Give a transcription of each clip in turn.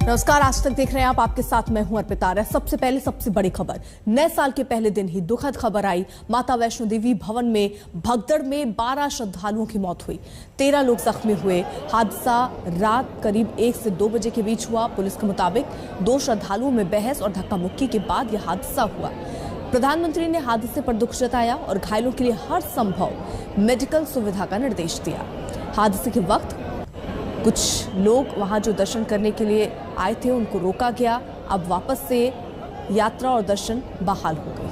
नमस्कार, आज तक देख रहे हैं आप। आपके साथ मैं हूं अर्पिता। सबसे पहले सबसे बड़ी खबर, नए साल के पहले दिन ही दुखद खबर आई। माता वैष्णो देवी भवन में भगदड़ में 12 श्रद्धालुओं की मौत हुई, 13 लोग जख्मी हुए। हादसा रात करीब 1 से 2 बजे के बीच हुआ। पुलिस के मुताबिक 2 श्रद्धालुओं में बहस और धक्का मुक्की के बाद यह हादसा हुआ। प्रधानमंत्री ने हादसे पर दुख जताया और घायलों के लिए हर संभव मेडिकल सुविधा का निर्देश दिया। हादसे के वक्त कुछ लोग वहां जो दर्शन करने के लिए आए थे उनको रोका गया। अब वापस से यात्रा और दर्शन बहाल हो गई।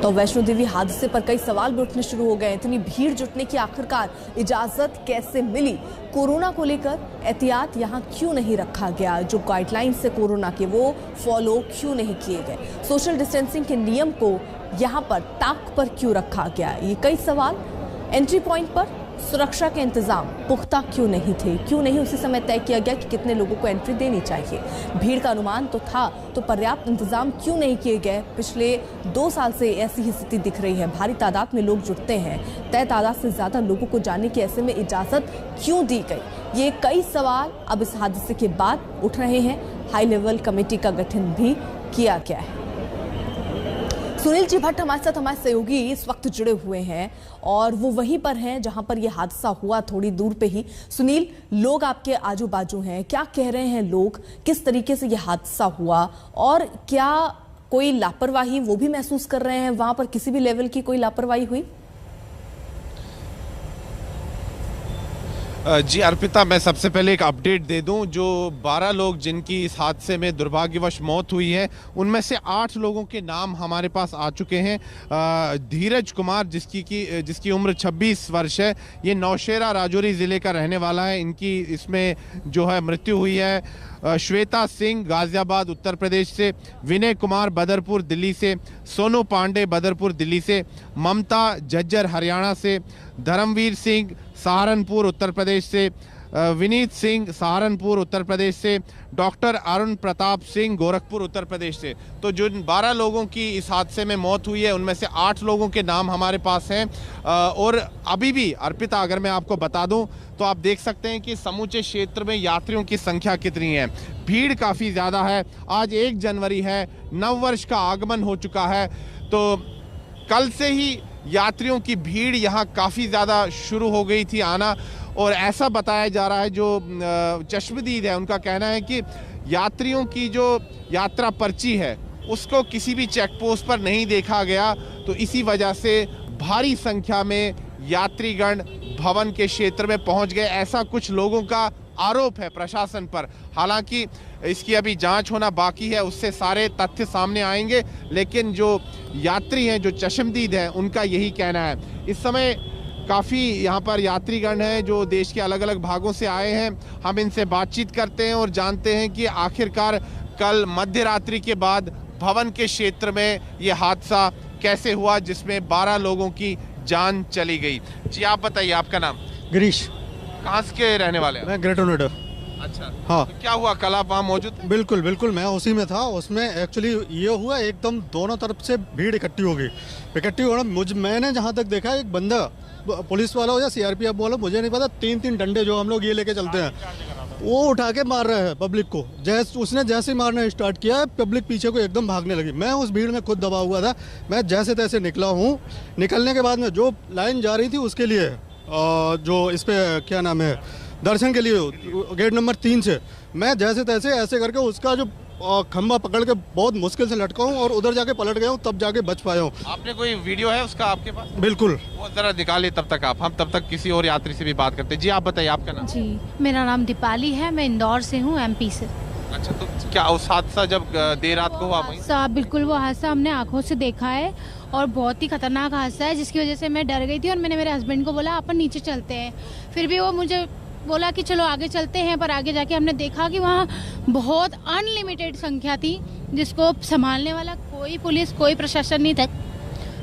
तो वैष्णो देवी हादसे पर कई सवाल भी उठने शुरू हो गए। इतनी भीड़ जुटने की आखिरकार इजाजत कैसे मिली? कोरोना को लेकर एहतियात यहाँ क्यों नहीं रखा गया? जो गाइडलाइंस है कोरोना के वो फॉलो क्यों नहीं किए गए? सोशल डिस्टेंसिंग के नियम को यहाँ पर ताक पर क्यों रखा गया? ये कई सवाल। एंट्री पॉइंट पर सुरक्षा के इंतजाम पुख्ता क्यों नहीं थे? क्यों नहीं उसी समय तय किया गया कि कितने लोगों को एंट्री देनी चाहिए? भीड़ का अनुमान तो था, तो पर्याप्त इंतजाम क्यों नहीं किए गए? पिछले 2 साल से ऐसी ही स्थिति दिख रही है। भारी तादाद में लोग जुटते हैं, तय तादाद से ज्यादा लोगों को जाने की ऐसे में इजाजत क्यों दी गई? ये कई सवाल अब इस हादसे के बाद उठ रहे हैं। हाई लेवल कमेटी का गठन भी किया गया है। सुनील जी भट्ट हमारे साथ, हमारे सहयोगी इस वक्त जुड़े हुए हैं और वो वहीं पर हैं जहां पर यह हादसा हुआ, थोड़ी दूर पे ही। सुनील, लोग आपके आजू बाजू हैं, क्या कह रहे हैं लोग? किस तरीके से यह हादसा हुआ और क्या कोई लापरवाही वो भी महसूस कर रहे हैं? वहां पर किसी भी लेवल की कोई लापरवाही हुई? जी अर्पिता, मैं सबसे पहले एक अपडेट दे दूं। जो 12 लोग जिनकी इस हादसे में दुर्भाग्यवश मौत हुई है, उनमें से 8 लोगों के नाम हमारे पास आ चुके हैं। धीरज कुमार जिसकी उम्र 26 वर्ष है, ये नौशेरा राजौरी ज़िले का रहने वाला है। इनकी इसमें जो है मृत्यु हुई है। श्वेता सिंह गाजियाबाद उत्तर प्रदेश से, विनय कुमार बदरपुर दिल्ली से, सोनू पांडे बदरपुर दिल्ली से, ममता झज्जर हरियाणा से, धर्मवीर सिंह सहारनपुर उत्तर प्रदेश से, विनीत सिंह सहारनपुर उत्तर प्रदेश से, डॉक्टर अरुण प्रताप सिंह गोरखपुर उत्तर प्रदेश से। तो जो 12 लोगों की इस हादसे में मौत हुई है, उनमें से 8 लोगों के नाम हमारे पास हैं। और अभी भी अर्पिता, अगर मैं आपको बता दूं तो आप देख सकते हैं कि समूचे क्षेत्र में यात्रियों की संख्या कितनी है। भीड़ काफ़ी ज़्यादा है। आज 1 जनवरी है, नववर्ष का आगमन हो चुका है, तो कल से ही यात्रियों की भीड़ यहाँ काफ़ी ज़्यादा शुरू हो गई थी आना। और ऐसा बताया जा रहा है, जो चश्मदीद है उनका कहना है कि यात्रियों की जो यात्रा पर्ची है उसको किसी भी चेक पोस्ट पर नहीं देखा गया, तो इसी वजह से भारी संख्या में यात्रीगण भवन के क्षेत्र में पहुंच गए, ऐसा कुछ लोगों का आरोप है प्रशासन पर। हालांकि इसकी अभी जांच होना बाकी है, उससे सारे तथ्य सामने आएंगे। लेकिन जो यात्री हैं, जो चश्मदीद हैं, उनका यही कहना है। इस समय काफ़ी यहाँ पर यात्रीगण हैं जो देश के अलग अलग भागों से आए हैं। हम इनसे बातचीत करते हैं और जानते हैं कि आखिरकार कल मध्य रात्रि के बाद भवन के क्षेत्र में ये हादसा कैसे हुआ जिसमें 12 लोगों की जान चली गई। जी आप बताइए, आपका नाम? गिरीश। कहाँ के रहने वाले हैं? मैं ग्रेटर नोएडा। अच्छा, हाँ। तो क्या हुआ, कल आप वहाँ मौजूद थे? बिल्कुल बिल्कुल, मैं उसी में था। उसमें एक्चुअली ये हुआ, एकदम दोनों तरफ से भीड़ इकट्ठी हो गई। मैंने जहाँ तक देखा, एक बंदा, पुलिस वाला हो या सीआरपीएफ वाला मुझे नहीं पता, 3 डंडे जो हम लोग ये लेके चलते हैं, वो उठा के मार रहे हैं पब्लिक को। उसने जैसे ही मारना स्टार्ट किया, पब्लिक पीछे को एकदम भागने लगी। मैं उस भीड़ में खुद दबा हुआ था। मैं जैसे तैसे निकला हूँ। निकलने के बाद में जो लाइन जा रही थी उसके लिए, जो इस पे क्या नाम है, दर्शन के लिए गेट नंबर 3 से, मैं जैसे तैसे ऐसे करके उसका जो खंबा पकड़ के बहुत मुश्किल से लटका हूँ और उधर जाके पलट गया हूँ, तब जाके बच पाया हूँ। आपने कोई वीडियो है उसका आपके पास? बिल्कुल, वो जरा निकालिए तब तक आप, हम तब तक किसी और यात्री से भी बात करते हैं। जी आप बताइए, आपका नाम? जी, मेरा नाम दीपाली है, मैं इंदौर से हूँ, एमपी से। अच्छा, तो क्या उस हादसा जब देर रात को हुआ वहीं? बिल्कुल, वो हादसा हमने आंखों से देखा है और बहुत ही खतरनाक हादसा है, जिसकी वजह से मैं डर गई थी और मैंने मेरे हस्बैंड को बोला अपन नीचे चलते हैं। फिर भी वो मुझे बोला कि चलो आगे चलते हैं, पर आगे जाके हमने देखा कि वहाँ बहुत अनलिमिटेड संख्या थी, जिसको संभालने वाला कोई पुलिस, कोई प्रशासन नहीं था।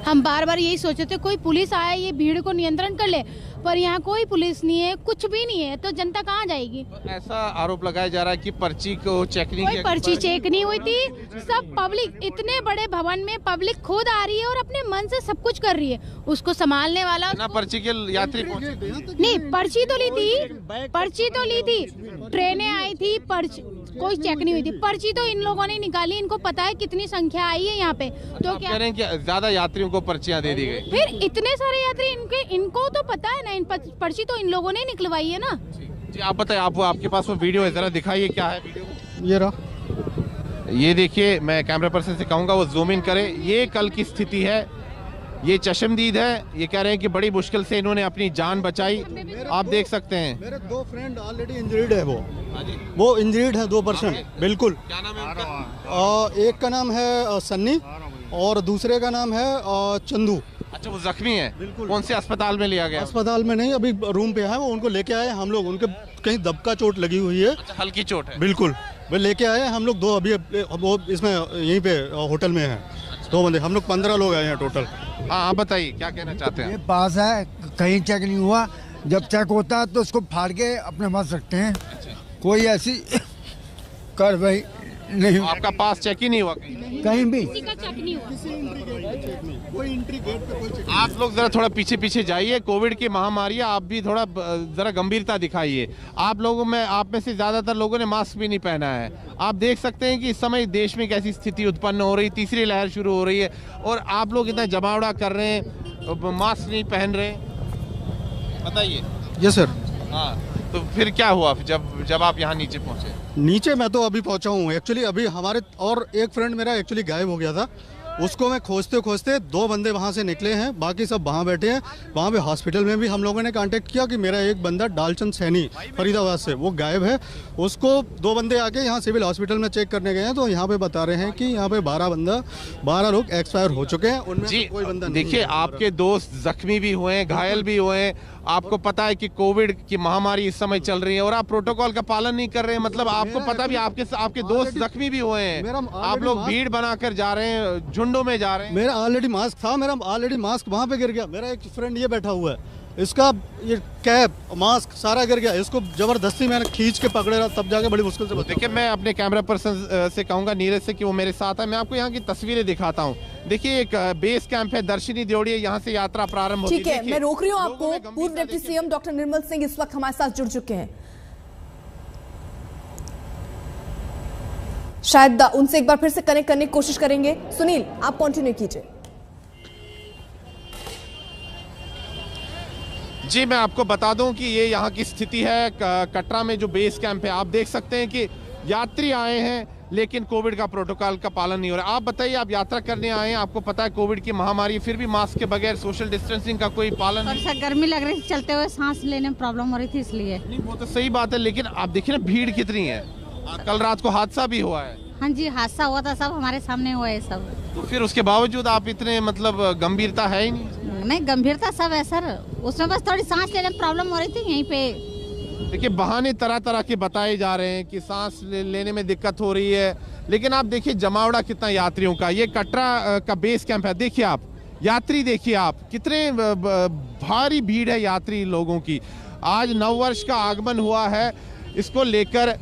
हम बार बार यही सोचे थे कोई पुलिस आए, ये भीड़ को नियंत्रण कर ले, पर यहाँ कोई पुलिस नहीं है, कुछ भी नहीं है, तो जनता कहाँ जाएगी। ऐसा आरोप लगाया जा रहा है कि पर्ची को चेक नहीं कोई किया, पर्ची चेक नहीं हुई थी। सब पब्लिक, इतने बड़े भवन में पब्लिक खुद आ रही है और अपने मन से सब कुछ कर रही है। उसको संभालने वाला ना पर्ची के यात्री पहुंचे। नहीं, पर्ची तो ली थी, ट्रेनें आई थी, पर्ची कोई चेक नहीं हुई थी। पर्ची तो इन लोगों ने निकाली, इनको पता है कितनी संख्या आई है यहाँ पे। तो क्या कह रहे हैं कि ज्यादा यात्रियों को पर्चियां दे दी गई। फिर इतने सारे यात्री, इनको तो पता है ना, पर्ची तो इन लोगों ने निकलवाई है ना। जी आप बताइए, आपके पास वो वीडियो है, जरा दिखाइए क्या है वीडियो। ये रहा, ये देखिए, मैं कैमरा पर्सन से कहूंगा वो जूम इन करे। ये कल की स्थिति है, ये चश्मदीद है। ये कह रहे हैं कि बड़ी मुश्किल से इन्होंने अपनी जान बचाई। आप देख सकते हैं मेरे 2 फ्रेंड ऑलरेडी इंजर्ड है। वो इंजर्ड है 2%। बिल्कुल। क्या नाम है उनका? एक का नाम है सन्नी और दूसरे का नाम है चंदू। अच्छा, वो जख्मी है। बिल्कुल। कौन से अस्पताल में लिया गया? अस्पताल में नहीं, अभी रूम पे है वो। उनको लेके आए हम लोग, उनके कहीं दबका चोट लगी हुई है। अच्छा, हल्की चोट है। बिल्कुल, वो लेके आए हम लोग 2 अभी वो इसमें यहीं पे होटल में है। 2 बंदे, हम लोग 15 लोग आए हैं टोटल। हाँ, आप बताइए क्या कहना चाहते हैं। ये पास है, कहीं चेक नहीं हुआ। जब चेक होता है तो उसको फाड़ के अपने पास रखते हैं। कोई ऐसी कार्रवाई नहीं। तो आपका पास चेक ही नहीं हुआ कहीं भी। किसी का चेक नहीं हुआ। कोई एंट्री गेट पे कोई चेक। आप लोग जरा थोड़ा पीछे पीछे जाइए। कोविड की महामारी है, आप भी थोड़ा जरा गंभीरता दिखाइए। आप में से ज्यादातर लोगों ने मास्क भी नहीं पहना है। आप देख सकते हैं कि इस समय देश में कैसी स्थिति उत्पन्न हो रही, तीसरी लहर शुरू हो रही है और आप लोग इतना जमावड़ा कर रहे हैं, मास्क नहीं पहन रहे। बताइए। Yes sir. हाँ, तो फिर क्या हुआ जब आप यहाँ नीचे पहुँचे? नीचे मैं तो अभी पहुंचा हूँ एक्चुअली। अभी हमारे और एक फ्रेंड मेरा एक्चुअली गायब हो गया था। उसको मैं खोजते खोजते 2 बंदे वहाँ से निकले हैं, बाकी सब वहाँ बैठे हैं। वहाँ पे हॉस्पिटल में भी हम लोगों ने कांटेक्ट किया कि मेरा एक बंदा डालचंद सैनी फरीदाबाद से, वो गायब है। उसको 2 बंदे आके यहाँ सिविल हॉस्पिटल में चेक करने गए हैं, तो यहाँ पे बता रहे हैं कि यहाँ पे 12 लोग एक्सपायर हो चुके हैं। उनमें जी, कोई बंदा नहीं देखिए, है। आपके दोस्त जख्मी भी हुए हैं, घायल भी हुए हैं। आपको पता है कि कोविड की महामारी इस समय चल रही है और आप प्रोटोकॉल का पालन नहीं कर रहे हैं। मतलब आपको पता भी, आपके दोस्त जख्मी भी हुए हैं। आप लोग भीड़ बनाकर जा रहे हैं, झुंडों में जा रहे हैं। मेरा ऑलरेडी मास्क था, मेरा ऑलरेडी मास्क वहाँ पे गिर गया। मेरा एक फ्रेंड ये बैठा हुआ है, इसका ये कैप मास्क सारा गिर गया। इसको जबरदस्ती मैंने खींच के पकड़े रहा, तब जाके बड़ी मुश्किल से बचा। देखिए, मैं अपने कैमरा पर्सन से कहूंगा, नीरज से, कि वो मेरे साथ है। मैं आपको यहाँ की तस्वीरें दिखाता हूँ। देखिए, एक बेस कैंप है, दर्शनी देवड़िया, यहाँ से यात्रा प्रारंभ होती है। ठीक है, मैं रोक रही हूँ आपको। पूर्व deputy CM doctor Nirmal Singh इस वक्त हमारे साथ जुड़ चुके हैं। शायद उनसे एक बार फिर से कनेक्ट करने की कोशिश करेंगे। सुनील, आप कंटिन्यू कीजिए। जी, मैं आपको बता दूं कि ये यहाँ की स्थिति है कटरा में जो बेस कैंप है। आप देख सकते हैं कि यात्री आए हैं लेकिन कोविड का प्रोटोकॉल का पालन नहीं हो रहा। आप बताइए, आप यात्रा करने आए हैं, आपको पता है कोविड की महामारी, फिर भी मास्क के बगैर सोशल डिस्टेंसिंग का कोई पालन नहीं। और गर्मी लग रही थी, चलते हुए सांस लेने में प्रॉब्लम हो रही थी, इसलिए। नहीं, वो तो सही बात है, लेकिन आप देखिए ना भीड़ कितनी है। कल रात को हादसा भी हुआ है। हाँ जी, हादसा हुआ था, सब हमारे सामने हुआ है सब। तो फिर उसके बावजूद आप इतने, मतलब गंभीरता है ही नहीं, गंभीरता सब है सर। उसमें बस थोड़ी सांस लेने में प्रॉब्लम हो रही थी यहीं पे। देखिए, बहाने तरह तरह के बताए जा रहे हैं कि सांस लेने में दिक्कत हो रही है, लेकिन आप देखिए जमावड़ा कितना यात्रियों का। ये कटरा का बेस कैंप है। देखिए आप यात्री, देखिए आप कितने भारी भीड़ है यात्री लोगों की। आज नववर्ष का आगमन हुआ है, इसको लेकर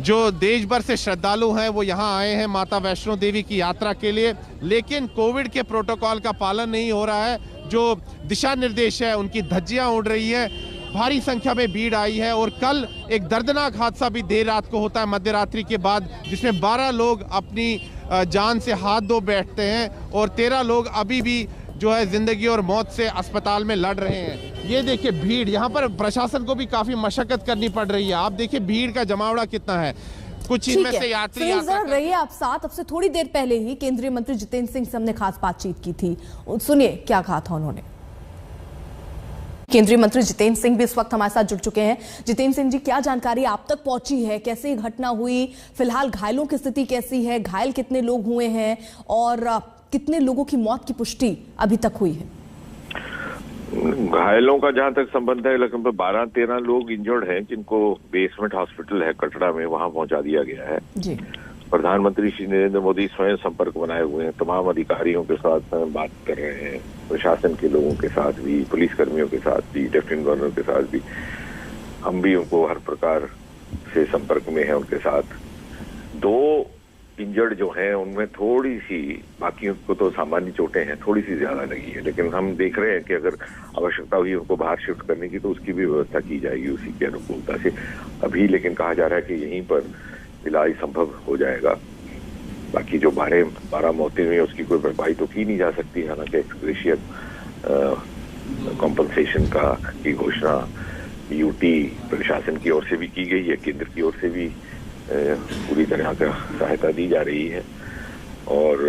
जो देश भर से श्रद्धालु हैं वो यहाँ आए हैं माता वैष्णो देवी की यात्रा के लिए, लेकिन कोविड के प्रोटोकॉल का पालन नहीं हो रहा है। जो दिशा निर्देश है उनकी धज्जियां उड़ रही है। भारी संख्या में भीड़ आई है और कल एक दर्दनाक हादसा भी देर रात को होता है मध्यरात्रि के बाद, जिसमें 12 लोग अपनी जान से हाथ धो बैठते हैं और 13 लोग अभी भी जो है जिंदगी और मौत से अस्पताल में लड़ रहे हैं। ये देखिए भीड़, यहाँ पर प्रशासन को भी काफी मशक्कत करनी पड़ रही है। आप देखिए भीड़ का जमावड़ा कितना है। कुछ इनमें से यात्री रहिए आप साथ। अब से थोड़ी देर पहले ही केंद्रीय मंत्री जितेंद्र सिंह से हमने खास बातचीत की थी, सुनिए क्या कहा था उन्होंने। केंद्रीय मंत्री जितेंद्र सिंह भी इस वक्त हमारे साथ जुड़ चुके हैं। जितेंद्र सिंह जी, क्या जानकारी आप तक पहुंची है, कैसे घटना हुई, फिलहाल घायलों की स्थिति कैसी है, घायल कितने लोग हुए हैं और कितने लोगों की मौत की पुष्टि अभी तक हुई है? घायलों का जहां तक संबंध है, लगभग 12-13 लोग इंजर्ड हैं जिनको बेसमेंट हॉस्पिटल है कटरा में, वहां पहुंचा दिया गया है। जी। प्रधानमंत्री श्री नरेंद्र मोदी स्वयं संपर्क बनाए हुए हैं, तमाम अधिकारियों के साथ बात कर रहे हैं, प्रशासन के लोगों के साथ भी, पुलिस कर्मियों के साथ भी, लेफ्टिनेंट गवर्नर के साथ भी। हम भी उनको हर प्रकार से संपर्क में हैं उनके साथ। 2 इंजर्ड जो हैं उनमें थोड़ी सी, बाकियों को तो सामान्य चोटें हैं, थोड़ी सी ज्यादा लगी है, लेकिन हम देख रहे हैं कि अगर आवश्यकता हुई उनको बाहर शिफ्ट करने की तो उसकी भी व्यवस्था की जाएगी उसी की अनुकूलता से। अभी लेकिन कहा जा रहा है कि यहीं पर इलाज संभव हो जाएगा। बाकी जो 12 मौतें हुई उसकी कोई भरपाई तो की नहीं जा सकती, हालांकि एक्सग्रेशिया कॉम्पनसेशन की घोषणा यूटी प्रशासन की ओर से भी की गई है, केंद्र की ओर से भी पूरी तरह का सहायता दी जा रही है। और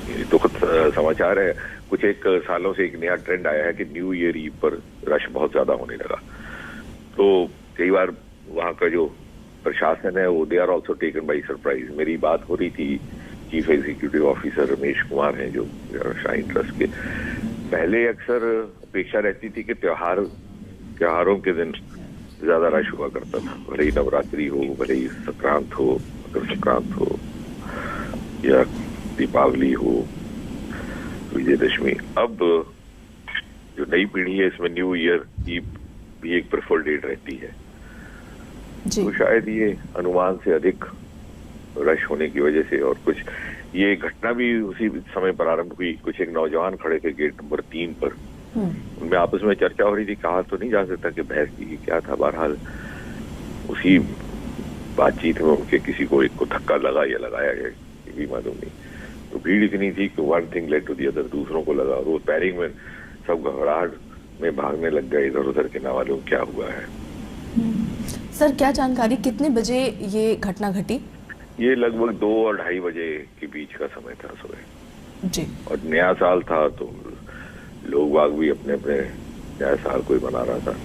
ये दुखद समाचार है, कुछ एक सालों से एक नया ट्रेंड आया है कि न्यू ईयर ईव पर रश बहुत ज्यादा होने लगा। तो कई बार वहाँ का जो प्रशासन है वो they are also taken by surprise. मेरी बात हो रही थी chief executive officer Ramesh Kumar हैं जो श्राइन ट्रस्ट के। पहले अक्सर अपेक्षा रहती थी कि त्योहारों के दिन ज्यादा रश हुआ करता था, भले ही नवरात्रि हो, भले ही संक्रांत हो, मकर संक्रांत हो या दीपावली हो, विजयदशमी। अब जो नई पीढ़ी है इसमें न्यू ईयर की भी एक प्रेफर्ड डेट रहती है जी। तो शायद ये अनुमान से अधिक रश होने की वजह से, और कुछ ये घटना भी उसी समय प्रारंभ हुई। कुछ एक नौजवान खड़े थे गेट नंबर 3 पर, उनमें आपस में चर्चा हो रही थी, कहा तो नहीं जा सकता कि बहस की क्या था। बहरहाल उसी बातचीत में उनके किसी को एक को धक्का लगा या लगाया गया ये भी मालूम नहीं। तो भीड़ इतनी थी कि one thing led to the other, दूसरों को लगा, और वो पैरिंग में सब घबराहट में भागने लग गए इधर उधर के, ना मालूम क्या हुआ है। सर क्या जानकारी, कितने बजे ये घटना घटी? ये लगभग 2 और 2:30 बजे के बीच का समय था सुबह जी। और नया साल था तो लोग बाग भी अपने अपने नया साल कोई मना रहा था,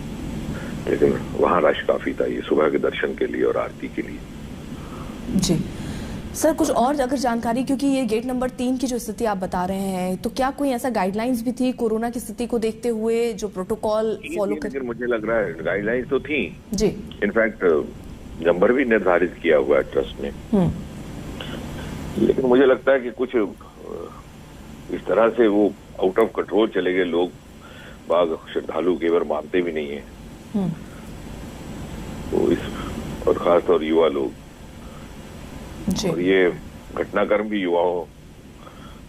लेकिन वहाँ रश काफी था ये सुबह के दर्शन के लिए और आरती के लिए। जी सर, कुछ और अगर जानकारी, क्योंकि ये गेट नंबर 3 की जो स्थिति आप बता रहे हैं, तो क्या कोई ऐसा गाइडलाइंस भी थी कोरोना की स्थिति को देखते हुए जो प्रोटोकॉल फॉलो कर? मुझे लग रहा है गाइडलाइंस तो थी जी, इनफैक्ट नंबर भी निर्धारित किया हुआ है ट्रस्ट ने, लेकिन मुझे लगता है कि कुछ इस तरह से वो आउट ऑफ कंट्रोल चले गए। लोग बाग श्रद्धालु केवल मानते भी नहीं है तो इस, और खासतौर युवा लोग, और ये घटनाक्रम भी युवाओं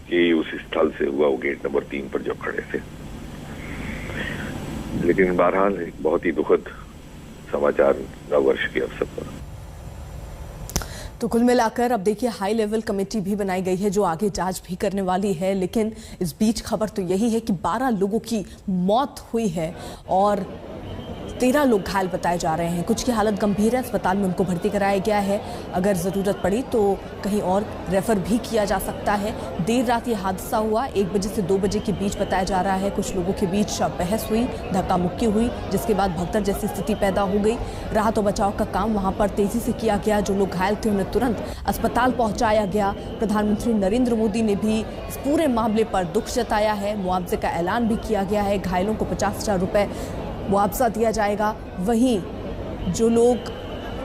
के उस स्थल से हुआ, वो गेट नंबर 3 पर जब खड़े थे। लेकिन बहरहाल एक बहुत ही दुखद समाचार नववर्ष के अवसर पर। तो कुल मिलाकर अब देखिए हाई लेवल कमेटी भी बनाई गई है जो आगे जांच भी करने वाली है, लेकिन इस बीच खबर तो यही है कि 12 लोगों की मौत हुई है और 13 लोग घायल बताए जा रहे हैं। कुछ की हालत गंभीर है, अस्पताल में उनको भर्ती कराया गया है। अगर ज़रूरत पड़ी तो कहीं और रेफर भी किया जा सकता है। देर रात ये हादसा हुआ, 1 बजे से 2 बजे के बीच बताया जा रहा है। कुछ लोगों के बीच बहस हुई, धक्का मुक्की हुई, जिसके बाद भगदड़ जैसी स्थिति पैदा हो गई। राहत और बचाव का काम वहाँ पर तेज़ी से किया गया। जो लोग घायल थे उन्हें तुरंत अस्पताल पहुँचाया गया। प्रधानमंत्री नरेंद्र मोदी ने भी इस पूरे मामले पर दुख जताया है। मुआवजे का ऐलान भी किया गया है। घायलों को 50,000 रुपये मुआवजा दिया जाएगा। वहीं जो लोग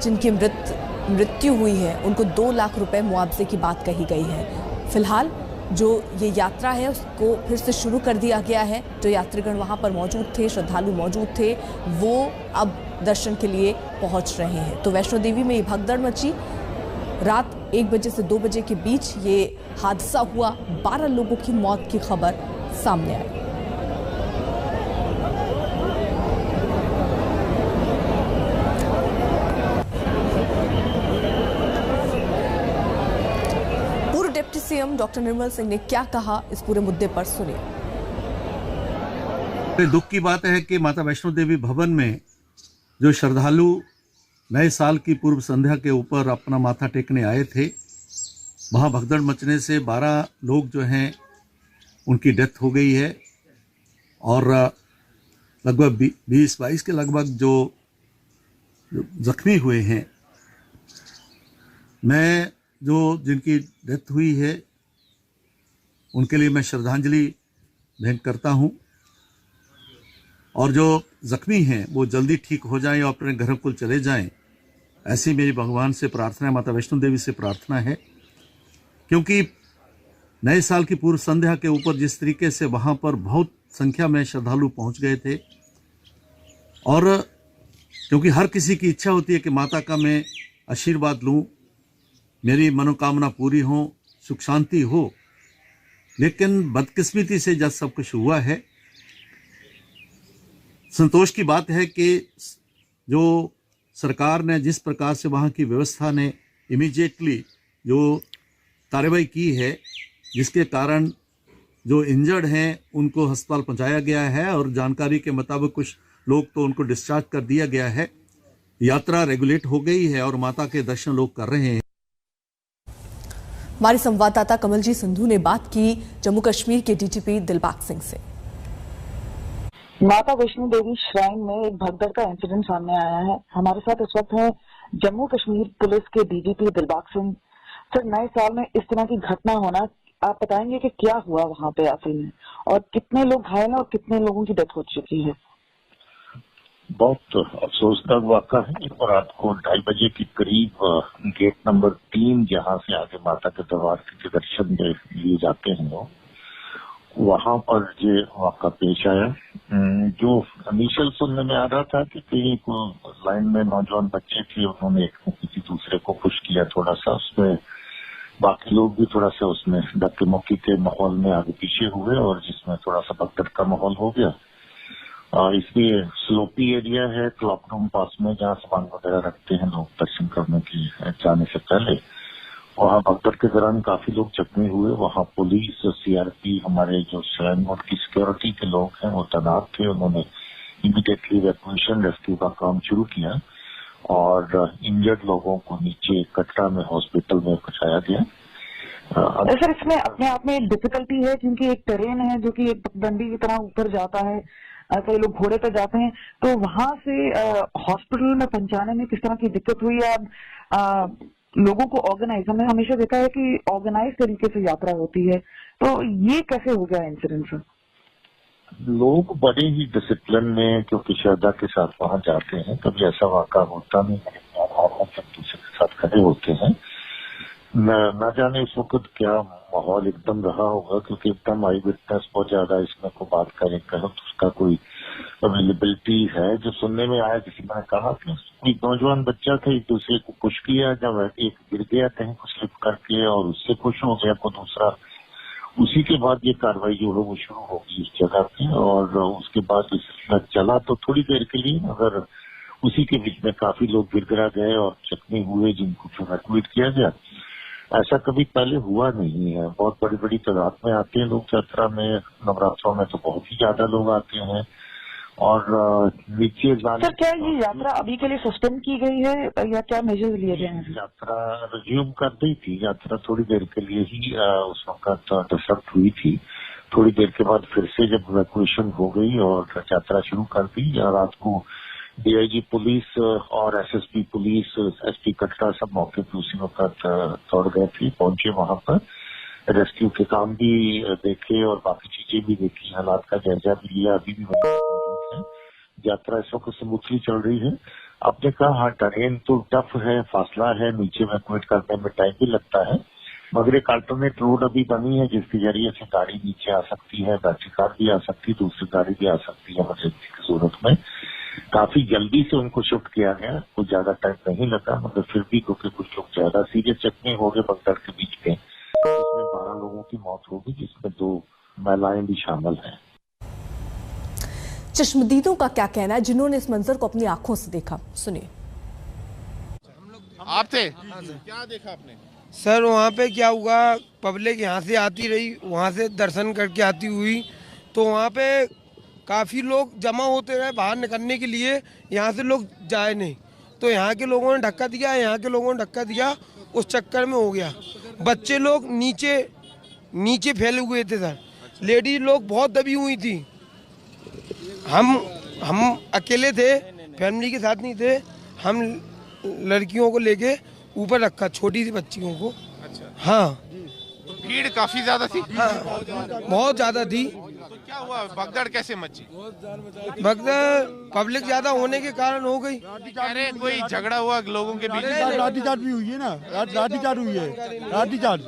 जिनकी मृत्यु हुई है उनको 2 लाख रुपए मुआवजे की बात कही गई है। फिलहाल जो ये यात्रा है उसको फिर से शुरू कर दिया गया है। जो यात्रीगण वहाँ पर मौजूद थे, श्रद्धालु मौजूद थे, वो अब दर्शन के लिए पहुँच रहे हैं। तो वैष्णो देवी में ये भगदड़ मची। रात 1 बजे से 2 बजे के बीच ये हादसा हुआ। 12 लोगों की मौत की खबर सामने आई। Deputy CM doctor Nirmal Singh ने क्या कहा इस पूरे मुद्दे पर, सुनिए। दुख की बात है कि माता वैष्णो देवी भवन में जो श्रद्धालु नए साल की पूर्व संध्या के ऊपर अपना माथा टेकने आए थे, वहाँ भगदड़ मचने से 12 लोग जो हैं उनकी डेथ हो गई है और लगभग 20-22 के लगभग जो जख्मी हुए हैं। मैं जो जिनकी डेथ हुई है उनके लिए मैं श्रद्धांजलि भेंट करता हूं और जो जख्मी हैं वो जल्दी ठीक हो जाएं और अपने घर को चले जाएं, ऐसी मेरी भगवान से प्रार्थना है, माता वैष्णो देवी से प्रार्थना है, क्योंकि नए साल की पूर्व संध्या के ऊपर जिस तरीके से वहाँ पर बहुत संख्या में श्रद्धालु पहुँच गए थे, और क्योंकि हर किसी की इच्छा होती है कि माता का मैं आशीर्वाद लूँ, मेरी मनोकामना पूरी हो, सुख शांति हो, लेकिन बदकिस्मती से जब सब कुछ हुआ है, संतोष की बात है कि जो सरकार ने जिस प्रकार से वहाँ की व्यवस्था ने इमीडिएटली जो कार्रवाई की है, जिसके कारण जो इंजर्ड हैं उनको अस्पताल पहुंचाया गया है, और जानकारी के मुताबिक कुछ लोग तो उनको डिस्चार्ज कर दिया गया है। यात्रा रेगुलेट हो गई है और माता के दर्शन लोग कर रहे हैं। हमारे संवाददाता कमलजीत संधू ने बात की जम्मू कश्मीर के डीजीपी दिलबाग सिंह से। माता वैष्णो देवी श्राइन में एक भगदड़ का इंसिडेंट सामने आया है। हमारे साथ इस वक्त है जम्मू कश्मीर पुलिस के डीजीपी दिलबाग सिंह। सर, नए साल में इस तरह की घटना होना, आप बताएंगे कि क्या हुआ वहाँ पे असल में, और कितने लोग घायल हैं और कितने लोगों की डेथ हो चुकी है? बहुत अफसोसनाक वाक़ा है। और रात को 2:30 बजे के करीब गेट नंबर 3 जहाँ से आगे माता के दरबार के दर्शन लिए जाते हैं, वहाँ पर ये वाक़ा पेश आया। जो इनिशियल सुनने में आ रहा था कि कई लाइन में नौजवान बच्चे थे, उन्होंने किसी दूसरे को पुश किया थोड़ा सा, उसमें बाकी लोग भी थोड़ा सा उसमें धक्के मुक्की के माहौल में आगे पीछे हुए, और जिसमें थोड़ा सा भगदड़ का माहौल हो गया। इसलिए स्लोपी एरिया है क्लॉक रूम पास में, जहाँ सामान वगैरह रखते हैं लोग दर्शन करने के जाने से पहले, वहाँ भगदड़ के दौरान काफी लोग जख्मी हुए। वहाँ पुलिस, सीआरपी, हमारे जो श्राइन बोर्ड की सिक्योरिटी के लोग हैं वो तैनात थे। उन्होंने इमीडिएटली इवैक्यूएशन रेस्क्यू का काम शुरू किया और इंजर्ड लोगों को नीचे कटरा में हॉस्पिटल में पहुंचाया गया। सर, इसमें अपने आप में एक डिफिकल्टी है, क्योंकि एक टेरेन है जो कि एक पगडंडी की तरह ऊपर जाता है, कई लोग घोड़े पे जाते हैं, तो वहां से हॉस्पिटल में पहुंचाने में किस तरह की दिक्कत हुई है? अब लोगों को ऑर्गेनाइज, हमने हमेशा देखा है कि ऑर्गेनाइज तरीके से यात्रा होती है, तो ये कैसे हो गया इंसिडेंट? सर, लोग बड़े ही डिसिप्लिन में, क्योंकि श्रद्धा के साथ वहां जाते हैं, कभी ऐसा वाक़ा होता नहीं है सब दूसरे के साथ खड़े होते हैं। न जाने इस वक्त क्या माहौल एकदम रहा होगा, क्योंकि एकदम आई विटनेस बहुत ज्यादा इसमें को बात करें तो उसका कोई अवेलेबिलिटी है। जो सुनने में आया, किसी ने कहा कि कोई नौजवान बच्चा था, एक दूसरे को पुश किया, जब एक गिर गया कहीं कुछ स्लिप करके और उससे खुश हो गया को दूसरा, उसी के बाद ये कार्रवाई जो है वो शुरू हो गई इस जगह पे। और उसके बाद ये सिलसिला चला तो थोड़ी देर के लिए, मगर उसी के बीच में काफी लोग गिर गिरा गए और जख्मी हुए, जिनको इवैक्यूएट किया गया। ऐसा कभी पहले हुआ नहीं है। बहुत बड़ी बड़ी तादाद में आते हैं लोग यात्रा में, नवरात्रों में तो बहुत ही ज्यादा लोग आते हैं। और नीचे सर, क्या ये यात्रा अभी के लिए सस्पेंड की गई है या क्या मेजर्स लिए गए हैं? यात्रा रिज्यूम कर दी थी। यात्रा थोड़ी देर के लिए ही उस वक्त डिसरप्ट हुई थी। थोड़ी देर के बाद फिर से जब इवैक्यूएशन हो गई और यात्रा शुरू कर दी, रात को डीआईजी पुलिस और एसएसपी पुलिस, एसपी कटरा सब मौके पर उसी वक्त दौड़ गए थे, पहुंचे वहां पर, रेस्क्यू के काम भी देखे और बाकी चीजें भी देखी, हालात का जायजा भी लिया। अभी भी यात्रा इस वक्त स्मूथली चल रही है। आपने कहा हाँ, टेरेन तो टफ है, फासला है, नीचे इवैक्यूएट करने में टाइम भी लगता है, मगर एक अल्टरनेट रोड अभी बनी है जिसके जरिए से गाड़ी नीचे आ सकती है, बैटरी कार भी आ सकती है, दूसरी गाड़ी भी आ सकती है इमरजेंसी की सूरत में। काफी जल्दी से उनको शिफ्ट किया गया, कुछ ज्यादा टाइम नहीं लगा, मगर फिर भी क्योंकि कुछ लोग ज्यादा सीरियस जख्मी हो गए भगदड़ के बीच में, इसमें 12 लोगों की मौत हो गई, जिसमें 2 महिलाएं भी शामिल हैं। चश्मदीदों का क्या कहना है जिन्होंने इस मंजर को अपनी आंखों से देखा, सुनिए। आप थे, क्या देखा आपने? सर, वहाँ पे क्या हुआ, पब्लिक यहाँ से आती रही, वहाँ से दर्शन करके आती हुई, तो वहाँ पे काफ़ी लोग जमा होते रहे बाहर निकलने के लिए, यहाँ से लोग जाए नहीं, तो यहाँ के लोगों ने धक्का दिया, यहाँ के लोगों ने धक्का दिया, उस चक्कर में हो गया। बच्चे लोग नीचे फैले हुए थे सर, लेडीज लोग बहुत दबी हुई थी। हम अकेले थे, फैमिली के साथ नहीं थे, हम लड़कियों को लेके ऊपर रखा, छोटी सी बच्चियों को। अच्छा। हाँ, तो भीड़ काफी ज्यादा थी? हाँ, बहुत ज्यादा थी। तो क्या हुआ, भगदड़ कैसे मची? भगदड़ पब्लिक ज्यादा होने के कारण हो गई। अरे कोई झगड़ा हुआ लोगों के बीच? लाठीचार्ज भी हुई है ना, लाठीचार्ज हुई है, लाठीचार्ज।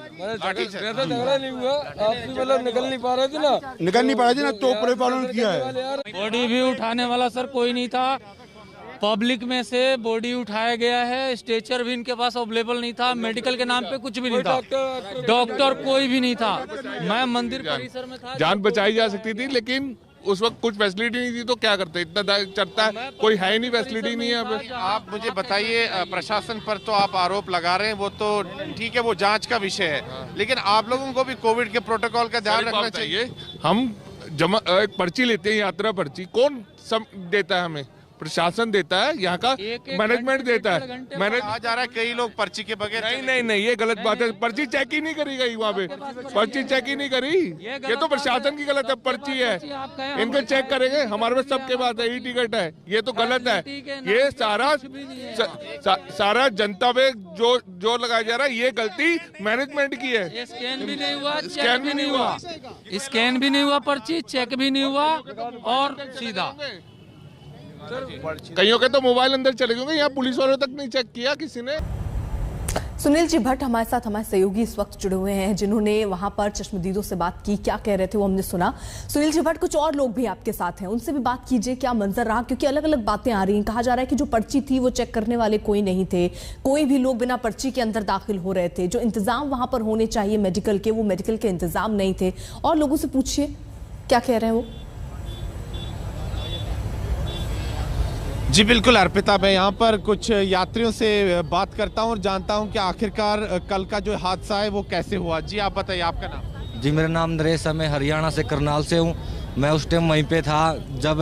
झगड़ा नहीं हुआ, आपसी मतलब निकल नहीं पा रहे थे ना, तो पुलिस वालों ने किया है। बॉडी भी उठाने वाला सर कोई नहीं था, पब्लिक में से बॉडी उठाया गया है, स्ट्रेचर भी इनके पास अवेलेबल नहीं था, मेडिकल के नाम पे कुछ भी नहीं था, डॉक्टर कोई भी नहीं था। मैं मंदिर परिसर में था। जान बचाई जा सकती थी लेकिन उस वक्त कुछ फैसिलिटी नहीं थी, तो क्या करते, इतना चलता है, कोई है ही नहीं, फैसिलिटी नहीं है यहाँ पे। आप मुझे बताइए, प्रशासन पर तो आप आरोप लगा रहे हैं, वो तो ठीक है, वो जांच का विषय है, लेकिन आप लोगों को भी कोविड के प्रोटोकॉल का ध्यान रखना चाहिए। हम एक पर्ची लेते हैं, यात्रा पर्ची, कौन देता है हमें? प्रशासन देता है, यहाँ का मैनेजमेंट देता है। कहा जा रहा है कई लोग पर्ची के बगैर। नहीं, ये गलत बात है। पर्ची चेक ही नहीं करी गई वहाँ पे, पर्ची चेक ही नहीं करी, ये तो प्रशासन की गलत है। पर्ची है, इनको चेक करेंगे, हमारे पास सबके पास है, ई टिकट है, ये तो गलत है। ये सारा जनता पे जो लगाया जा रहा है, ये गलती मैनेजमेंट की है। स्कैन भी नहीं हुआ, चेक भी नहीं हुआ, स्कैन भी नहीं हुआ, पर्ची चेक भी नहीं हुआ, और सीधा कईयों के तो मोबाइल अंदर चले गए, यहाँ पुलिस वालों तक नहीं चेक किया किसी ने। सुनील जी भट्ट हमारे साथ, हमारे सहयोगी इस वक्त जुड़े हुए हैं, जिन्होंने वहां पर चश्मदीदों से बात की, क्या कह रहे थे वो हमने सुना। सुनील जी भट्ट, कुछ और लोग भी आपके साथ हैं, उनसे भी बात कीजिए, क्या मंजर रहा, क्योंकि अलग अलग बातें आ रही हैं। कहा जा रहा है कि जो पर्ची थी वो चेक करने वाले कोई नहीं थे, कोई भी लोग बिना पर्ची के अंदर दाखिल हो रहे थे, जो इंतजाम वहां पर होने चाहिए मेडिकल के, वो मेडिकल के इंतजाम नहीं थे। और लोगों से पूछिए क्या कह रहे हैं वो। जी बिल्कुल अर्पिता, मैं यहाँ पर कुछ यात्रियों से बात करता हूँ और जानता हूँ कि आखिरकार कल का जो हादसा है वो कैसे हुआ। जी आप बताइए, आपका नाम? जी मेरा नाम नरेश है, मैं हरियाणा से करनाल से हूँ। मैं उस टाइम वहीं पे था जब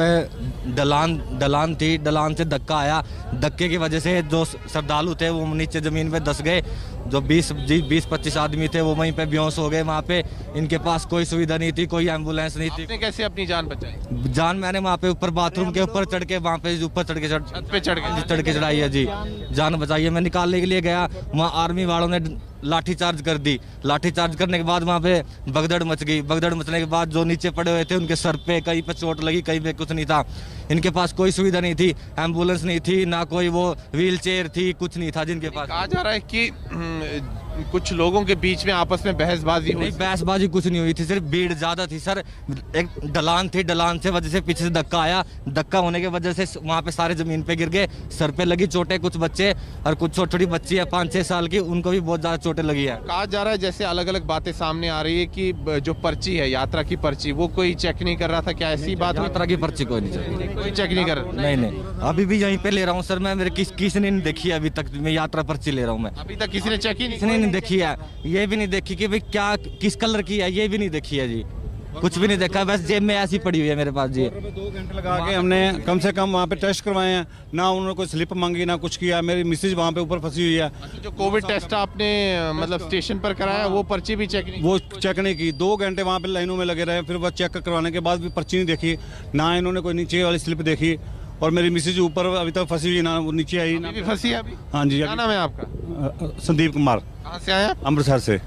ढलान थी, ढलान से धक्का आया, धक्के की वजह से जो श्रद्धालु थे वो नीचे ज़मीन पे धंस गए। जो 20-25 आदमी थे वो वहीं पे बेहोश हो गए। वहाँ पे इनके पास कोई सुविधा नहीं थी, कोई एम्बुलेंस नहीं थी। आपने कैसे अपनी जान बचाई? जान मैंने वहाँ पे ऊपर बाथरूम के ऊपर चढ़ के, वहाँ पे ऊपर चढ़ के चढ़ाई है जी, जान बचाई है। मैं निकालने के लिए गया, वहाँ आर्मी वालों ने लाठीचार्ज कर दी। लाठीचार्ज करने के बाद वहाँ पे भगदड़ मच गई। भगदड़ मचने के बाद जो नीचे पड़े हुए थे उनके सर पे कहीं पे चोट लगी, कहीं पे कुछ नहीं था। इनके पास कोई सुविधा नहीं थी, एम्बुलेंस नहीं थी, ना कोई वो व्हील चेयर थी, कुछ नहीं था जिनके पास। कहा जा रहा है कि कुछ लोगों के बीच में आपस में बहसबाजी हुई। बहसबाजी कुछ नहीं हुई थी, सिर्फ भीड़ ज्यादा थी सर। एक ढलान थी, ढलान से वजह से पीछे से धक्का आया, धक्का होने की वजह से वहाँ पे सारे जमीन पे गिर गए। सर पे लगी चोटें, कुछ बच्चे और कुछ छोटी छोटी बच्ची है 5-6 साल की, उनको भी बहुत ज्यादा चोटें लगी है। कहा जा रहा है जैसे अलग अलग बातें सामने आ रही है कि जो पर्ची है, यात्रा की पर्ची, वो कोई चेक नहीं कर रहा था, क्या ऐसी बात? यात्रा की पर्ची कोई चेक नहीं कर रहा? नहीं, अभी भी यहीं पे ले रहा हूँ सर मैं, मेरे किसी ने नहीं देखी अभी तक। मैं यात्रा पर्ची ले रहा हूँ मैं, अभी तक किसी ने चेक ही नहीं देखी है। ये भी नहीं देखी कि भाई क्या किस कलर की है, ये भी नहीं देखी है जी, कुछ भी नहीं देखा, बस जेब में ऐसी पड़ी हुई है मेरे पास जी। 2 घंटे लगा के हमने कम से कम वहाँ पे टेस्ट करवाए हैं, ना उन्होंने कोई स्लिप मांगी ना कुछ किया। मेरी मिसेज वहाँ पे ऊपर फंसी हुई है। जो कोविड टेस्ट आपने मतलब स्टेशन पर कराया, वो पर्ची भी चेक नहीं? वो चेक नहीं की। 2 घंटे वहाँ पे लाइनों में लगे रहे, फिर वो चेक करवाने के बाद भी पर्ची नहीं देखी, ना इन्होंने कोई नीचे वाली स्लिप देखी। और मेरी मिसेज ऊपर अभी तक फंसी हुई, ना वो नीचे आई ना फंसी है अभी। हाँ जी। क्या नाम है आपका? संदीप कुमार। कहाँ से आया? अमृतसर से।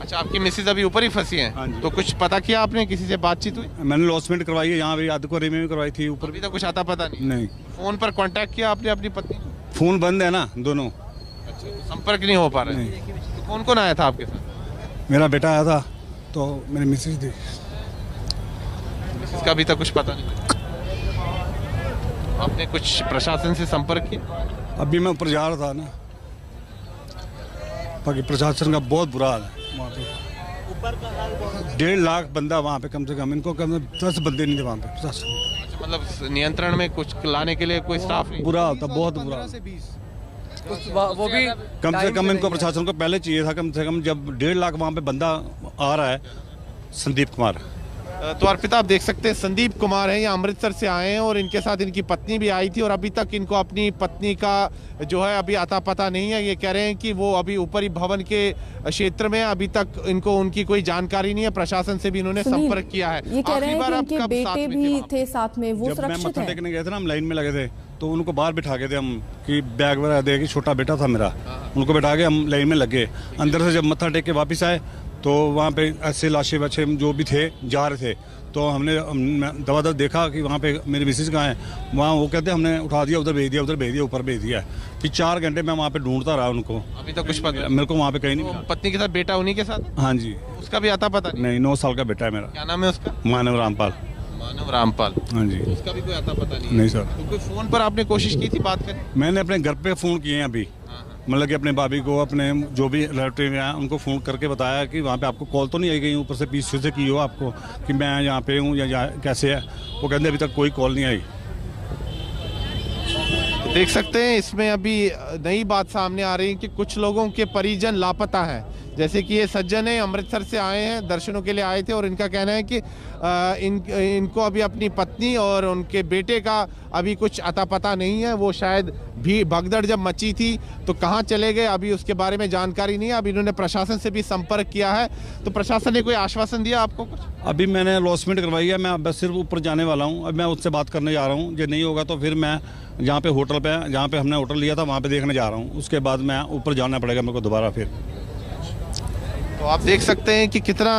अच्छा, आपकी मिसेज अभी ऊपर ही फंसी हैं? तो कुछ पता किया आपने, किसी से बातचीत हुई? मैंने लॉसमेंट करवाई है, यहाँ भी आदकोरी में भी करवाई थी ऊपर। अभी तक कुछ आता पता नहीं? फोन पर कांटेक्ट किया आपने अपनी पत्नी? फोन बंद है ना दोनों। अच्छा, संपर्क नहीं हो पा रहे? तो कौन कौन आया था आपके साथ? मेरा बेटा आया था, तो मेरी मिसेज थी। इसका अभी तक कुछ पता नहीं? आपने कुछ प्रशासन से संपर्क किया? अभी मैं ऊपर जा रहा था ना, बाकी प्रशासन का बहुत बुरा हाल है वहाँ पे। 1.5 लाख बंदा वहाँ पे कम से कम, इनको कम 10 बंदे नहीं थे वहाँ पे प्रशासन। मतलब नियंत्रण में कुछ लाने के लिए कोई स्टाफ नहीं? बुरा होता, बहुत बुरा। वो भी कम से कम इनको प्रशासन को पहले चाहिए था, कम से कम जब 1.5 लाख वहाँ पे बंदा आ रहा है। संदीप कुमार। तो अर्पिता, आप देख सकते हैं संदीप कुमार हैं, ये अमृतसर से आए हैं और इनके साथ इनकी पत्नी भी आई थी और अभी तक इनको अपनी पत्नी का जो है अभी अता पता नहीं है। ये कह रहे हैं कि वो अभी ऊपरी भवन के क्षेत्र में, अभी तक इनको उनकी कोई जानकारी नहीं है। प्रशासन से भी इन्होंने संपर्क किया है। ये कह रहे हैं कि इनके बेटे भी थे साथ में, वो सुरक्षित हैं? जब मैं मत्था टेकने गए थे ना, हम लाइन में लगे थे, तो उनको बाहर बिठा के थे हम कि बैग वगैरह दे के, छोटा बेटा था मेरा, उनको बिठा के हम लाइन में लगे। अंदर से जब मत्था टेक के वापस आए तो वहाँ पे ऐसे लाशें बच्चे जो भी थे जा रहे थे, तो हमने दवा देखा कि वहाँ पे मेरी मिसेज कहाँ है, वहाँ वो कहते हमने उठा दिया, उधर भेज दिया, उधर भेज दिया, ऊपर भेज दिया। फिर 4 घंटे मैं वहाँ पे ढूंढता रहा उनको, अभी तक कुछ पता मेरे को वहाँ पे कहीं नहीं मिला। पत्नी के साथ बेटा उन्हीं के साथ? हाँ जी। उसका भी आता पता नहीं, 9 साल का बेटा है मेरा। क्या नाम है उसका? मानव रामपाल। मानव रामपाल, हाँ जी। उसका भी कोई आता पता नहीं? नहीं सर। तो कोई फोन पर आपने कोशिश की थी बात करने? मैंने अपने घर पे फ़ोन किए हैं अभी, मतलब कि अपने भाभी को, अपने जो भी रिलेटिव हैं उनको फ़ोन करके बताया कि वहाँ पे आपको कॉल तो नहीं आई गई ऊपर से पीछे से की हो आपको कि मैं यहाँ पे हूँ या कैसे है? वो कहते अभी तक कोई कॉल नहीं आई। देख सकते हैं इसमें अभी नई बात सामने आ रही है कि कुछ लोगों के परिजन लापता हैं। जैसे कि ये सज्जन है, अमृतसर से आए हैं, दर्शनों के लिए आए थे और इनका कहना है कि इनको अभी अपनी पत्नी और उनके बेटे का अभी कुछ अता पता नहीं है। वो शायद भी भगदड़ जब मची थी तो कहाँ चले गए अभी उसके बारे में जानकारी नहीं है। अब इन्होंने प्रशासन से भी संपर्क किया है, तो प्रशासन ने कोई आश्वासन दिया आपको कुछ? अभी मैंने अलॉटमेंट करवाई है, मैं बस सिर्फ ऊपर जाने वाला हूँ। अब मैं उससे बात करने जा रहा हूँ, जो नहीं होगा तो फिर मैं जहाँ पे होटल पे, जहाँ पे हमने होटल लिया था वहाँ पे देखने जा रहा हूँ। उसके बाद मैं ऊपर जाना पड़ेगा मेरे को दोबारा फिर। तो आप देख सकते हैं कि कितना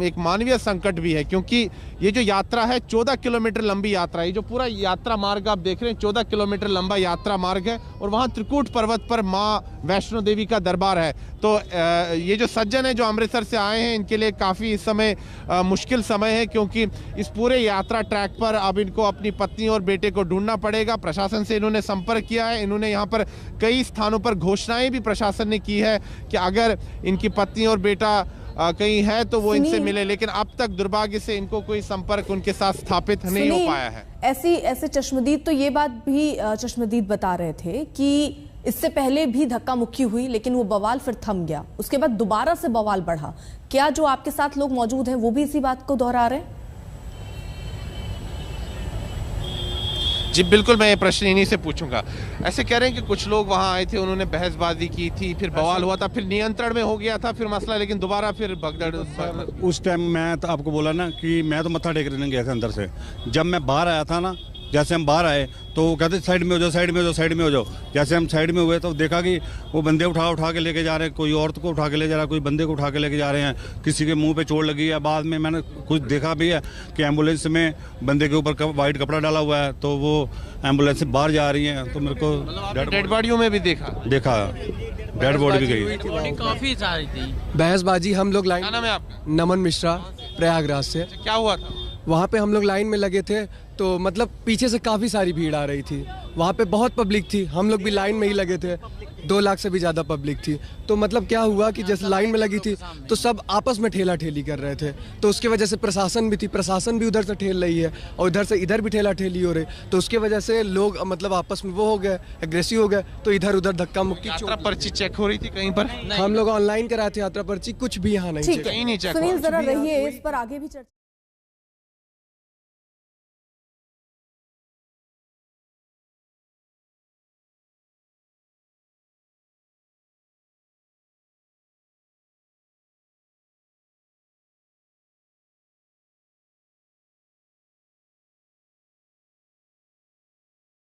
एक मानवीय संकट भी है, क्योंकि ये जो यात्रा है 14 किलोमीटर लंबी यात्रा है। ये जो पूरा यात्रा मार्ग आप देख रहे हैं 14 किलोमीटर लंबा यात्रा मार्ग है और वहाँ त्रिकूट पर्वत पर माँ वैष्णो देवी का दरबार है। तो ये जो सज्जन है जो अमृतसर से आए हैं, इनके लिए काफ़ी इस समय मुश्किल समय है, क्योंकि इस पूरे यात्रा ट्रैक पर अब इनको अपनी पत्नी और बेटे को ढूंढना पड़ेगा। प्रशासन से इन्होंने संपर्क किया है। इन्होंने यहाँ पर कई स्थानों पर घोषणाएं भी प्रशासन ने की है कि अगर इनकी पत्नी और बेटा कहीं है तो वो इनसे मिले, लेकिन अब तक दुर्भाग्य से इनको कोई संपर्क उनके साथ स्थापित नहीं हो पाया है। ऐसे चश्मदीद तो ये बात भी चश्मदीद बता रहे थे कि इससे पहले भी धक्का मुक्की हुई, लेकिन वो बवाल फिर थम गया, उसके बाद दोबारा से बवाल बढ़ा। क्या जो आपके साथ लोग मौजूद हैं वो भी इसी बात को दोहरा रहे हैं? जी बिल्कुल, मैं ये प्रश्न इन्हीं से पूछूंगा। ऐसे कह रहे हैं कि कुछ लोग वहां आए थे, उन्होंने बहसबाजी की थी, फिर बवाल हुआ था, फिर नियंत्रण में हो गया था फिर मसला, लेकिन दोबारा फिर भगदड़। उस टाइम मैं तो आपको बोला ना कि मैं तो मत्था टेकने गया था अंदर से। जब मैं बाहर आया था ना, जैसे हम बाहर आए तो वो कहते साइड में हो जाओ, साइड में हो जाओ, साइड में हो जाओ। जैसे हम साइड में हुए तो देखा कि वो बंदे उठा के लेके जा रहे हैं, कोई औरत को उठा के ले जा रहा है, कोई बंदे को उठा के लेके जा रहे हैं, किसी के मुंह पे चोट लगी है। बाद में मैंने कुछ देखा भी है कि एम्बुलेंस में बंदे के ऊपर वाइट कपड़ा डाला हुआ है, तो वो एम्बुलेंस से बाहर जा रही है। तो मेरे को डेड बॉडियों में भी देखा डेड बॉडी भी गई, काफी सारी थी बहसबाजी। हम लोग लाइन, क्या नाम है आपका? नमन मिश्रा, प्रयागराज से। क्या हुआ था वहाँ पे? हम लोग लाइन में लगे थे तो मतलब पीछे से काफ़ी सारी भीड़ आ रही थी, वहाँ पे बहुत पब्लिक थी, हम लोग भी लाइन में ही लगे थे, 2 लाख से भी ज़्यादा पब्लिक थी। तो मतलब क्या हुआ कि जैसे लाइन में लगी थी तो सब आपस में ठेला ठेली कर रहे थे, तो उसकी वजह से प्रशासन भी थी, प्रशासन भी उधर से ठेल रही है और इधर से इधर भी ठेला ठेली हो रही, तो उसकी वजह से लोग मतलब आपस में वो हो गए, एग्रेसिव हो गए, तो इधर उधर धक्का मुक्की। यात्रा पर्ची चेक हो रही थी कहीं पर? हम लोग ऑनलाइन कराए थे यात्रा पर्ची, कुछ भी यहाँ नहीं चेक। सुनील जरा रहिए, इस पर आगे भी चर्चा